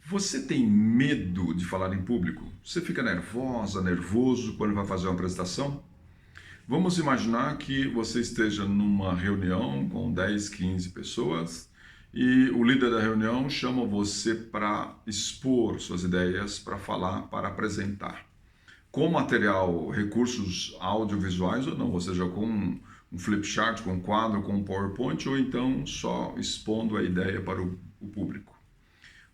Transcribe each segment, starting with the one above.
Você tem medo de falar em público? Você fica nervosa, nervoso quando vai fazer uma apresentação? Vamos imaginar que você esteja numa reunião com 10, 15 pessoas e o líder da reunião chama você para expor suas ideias, para falar, para apresentar. Com material, recursos audiovisuais ou não, ou seja, com um flip chart, com um quadro, com um PowerPoint, ou então só expondo a ideia para o público.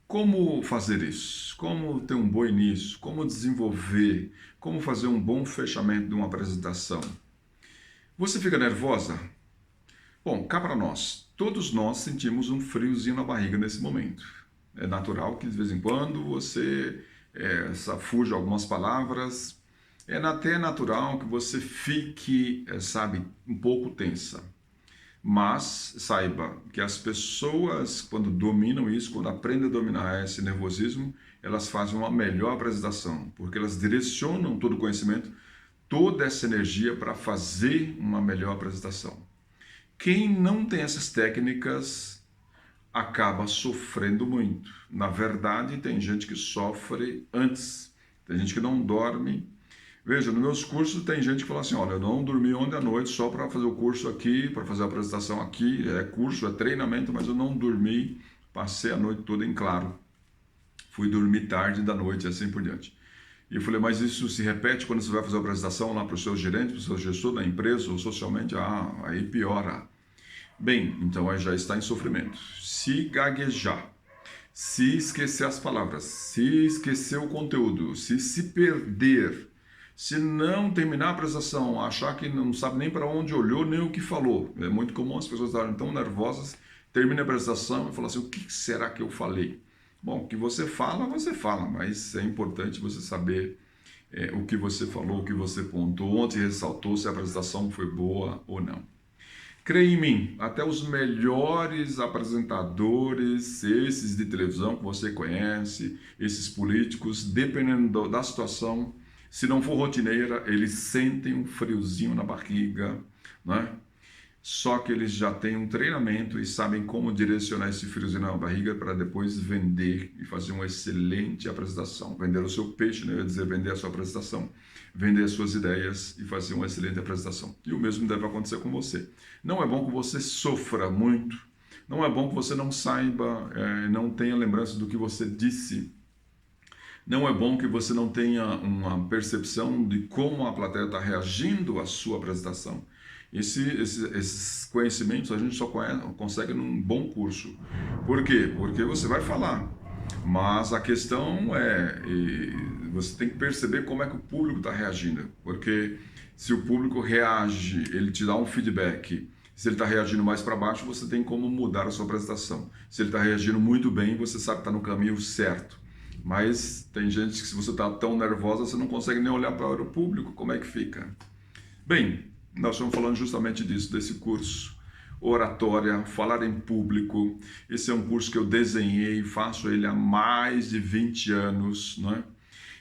Como fazer isso? Como ter um bom início? Como desenvolver? Como fazer um bom fechamento de uma apresentação? Você fica nervosa? Bom, cá para nós. Todos nós sentimos um friozinho na barriga nesse momento. É natural que de vez em quando você fuja algumas palavras. É até natural que você fique, sabe, um pouco tensa. Mas saiba que as pessoas, quando dominam isso, quando aprendem a dominar esse nervosismo, elas fazem uma melhor apresentação, porque elas direcionam todo o conhecimento, toda essa energia para fazer uma melhor apresentação. Quem não tem essas técnicas acaba sofrendo muito. Na verdade, tem gente que sofre antes, tem gente que não dorme. Veja, nos meus cursos tem gente que fala assim, olha, eu não dormi ontem à noite só para fazer o curso aqui, para fazer a apresentação aqui, é curso, é treinamento, mas eu não dormi, passei a noite toda em claro. Fui dormir tarde da noite e assim por diante. E eu falei, mas isso se repete quando você vai fazer a apresentação lá para o seu gerente, para o seu gestor da empresa ou socialmente? Ah, aí piora. Bem, então aí já está em sofrimento. Se gaguejar, se esquecer as palavras, se esquecer o conteúdo, se perder, se não terminar a apresentação, achar que não sabe nem para onde olhou, nem o que falou. É muito comum as pessoas estarem tão nervosas, termina a apresentação e falam assim, o que será que eu falei? Bom, o que você fala, mas é importante você saber o que você falou, o que você pontuou, onde ressaltou, se a apresentação foi boa ou não. Creia em mim, até os melhores apresentadores, esses de televisão que você conhece, esses políticos, dependendo da situação, se não for rotineira, eles sentem um friozinho na barriga, né? Só que eles já têm um treinamento e sabem como direcionar esse friozinho na barriga para depois vender e fazer uma excelente apresentação. Vender o seu peixe, né? Eu ia dizer vender a sua apresentação, vender as suas ideias e fazer uma excelente apresentação. E o mesmo deve acontecer com você. Não é bom que você sofra muito, não é bom que você não saiba, não tenha lembrança do que você disse. Não é bom que você não tenha uma percepção de como a plateia está reagindo à sua apresentação. Esses conhecimentos a gente só consegue num bom curso. Por quê? Porque você vai falar. Mas a questão você tem que perceber como é que o público está reagindo. Porque se o público reage, ele te dá um feedback. Se ele está reagindo mais para baixo, você tem como mudar a sua apresentação. Se ele está reagindo muito bem, você sabe que está no caminho certo. Mas tem gente que se você está tão nervosa, você não consegue nem olhar para o público, como é que fica? Bem, nós estamos falando justamente disso, desse curso. Oratória, falar em público. Esse é um curso que eu desenhei, faço ele há mais de 20 anos, né?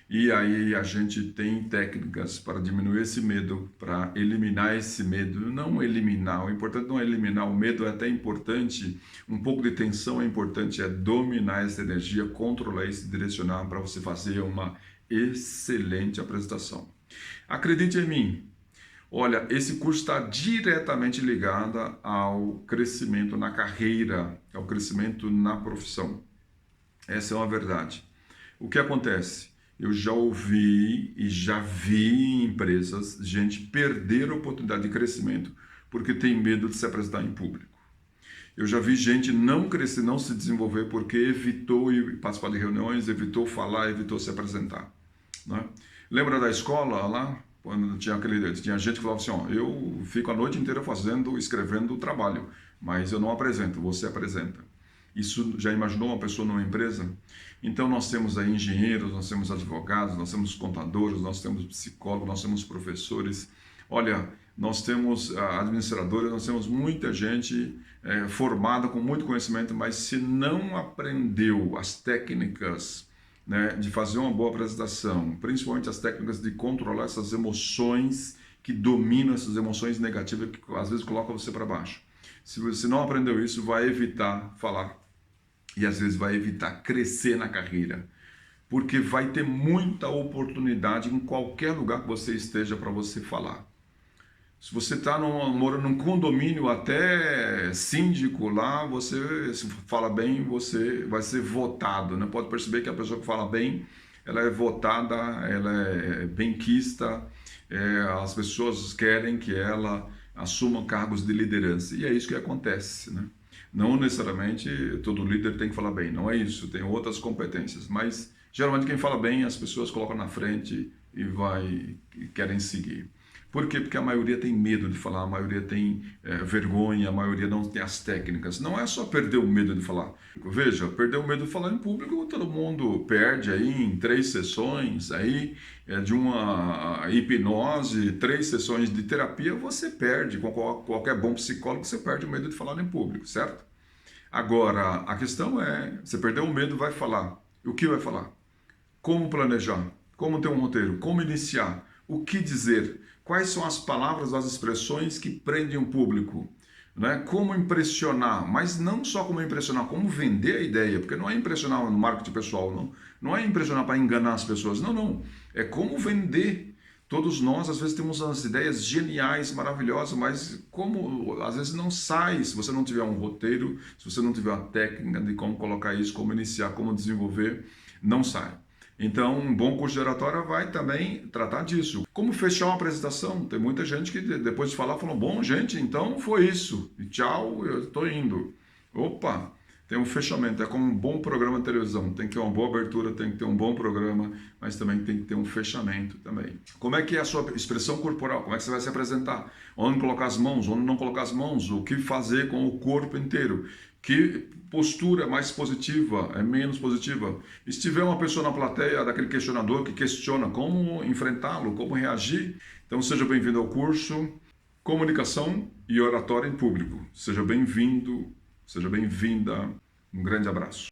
E aí a gente tem técnicas para diminuir esse medo, para eliminar esse medo. Não eliminar, o importante não é eliminar o medo, é até importante, um pouco de tensão é importante, é dominar essa energia, controlar isso, direcionar para você fazer uma excelente apresentação. Acredite em mim, olha, esse curso está diretamente ligado ao crescimento na carreira, ao crescimento na profissão. Essa é uma verdade. O que acontece? Eu já ouvi e já vi em empresas gente perder a oportunidade de crescimento porque tem medo de se apresentar em público. Eu já vi gente não crescer, não se desenvolver porque evitou participar de reuniões, evitou falar, evitou se apresentar. Né? Lembra da escola lá? Quando tinha gente que falava assim, ó, eu fico a noite inteira escrevendo o trabalho, mas eu não apresento, você apresenta. Isso já imaginou uma pessoa numa empresa? Então nós temos aí engenheiros, nós temos advogados, nós temos contadores, nós temos psicólogos, nós temos professores. Olha, nós temos administradores, nós temos muita gente formada com muito conhecimento, mas se não aprendeu as técnicas, né, de fazer uma boa apresentação, principalmente as técnicas de controlar essas emoções que dominam essas emoções negativas que às vezes colocam você para baixo. Se você não aprendeu isso, vai evitar falar. e às vezes vai evitar crescer na carreira, porque vai ter muita oportunidade em qualquer lugar que você esteja para você falar. Se você está morando num condomínio, até síndico lá, você se fala bem, você vai ser votado, né? Pode perceber que a pessoa que fala bem, ela é votada, ela é benquista, as pessoas querem que ela assuma cargos de liderança. E é isso que acontece, né? Não necessariamente todo líder tem que falar bem, não é isso, tem outras competências, mas geralmente quem fala bem as pessoas colocam na frente e querem seguir. Por quê? Porque a maioria tem medo de falar, a maioria tem vergonha, a maioria não tem as técnicas. Não é só perder o medo de falar. Veja, perder o medo de falar em público, todo mundo perde aí em 3 sessões aí, de uma hipnose, 3 sessões de terapia, você perde. Com qualquer bom psicólogo, você perde o medo de falar em público, certo? Agora, a questão é, você perdeu o medo, vai falar. O que vai falar? Como planejar? Como ter um roteiro? Como iniciar? O que dizer? Quais são as palavras, as expressões que prendem o público? Né? Como impressionar? Mas não só como impressionar, como vender a ideia, porque não é impressionar no marketing pessoal, não é impressionar para enganar as pessoas, não. É como vender. Todos nós, às vezes, temos umas ideias geniais, maravilhosas, mas como às vezes não sai, se você não tiver um roteiro, se você não tiver uma técnica de como colocar isso, como iniciar, como desenvolver, não sai. Então, um bom curso de oratória vai também tratar disso. Como fechar uma apresentação? Tem muita gente que depois de falar falou, bom, gente, então foi isso. E tchau, eu estou indo. Opa, tem um fechamento. É como um bom programa de televisão. Tem que ter uma boa abertura, tem que ter um bom programa, mas também tem que ter um fechamento também. Como é que é a sua expressão corporal? Como é que você vai se apresentar? Onde colocar as mãos? Onde não colocar as mãos? O que fazer com o corpo inteiro? Que postura é mais positiva, é menos positiva? E se tiver uma pessoa na plateia, daquele questionador que questiona como enfrentá-lo, como reagir, então seja bem-vindo ao curso Comunicação e Oratória em Público. Seja bem-vindo, seja bem-vinda. Um grande abraço.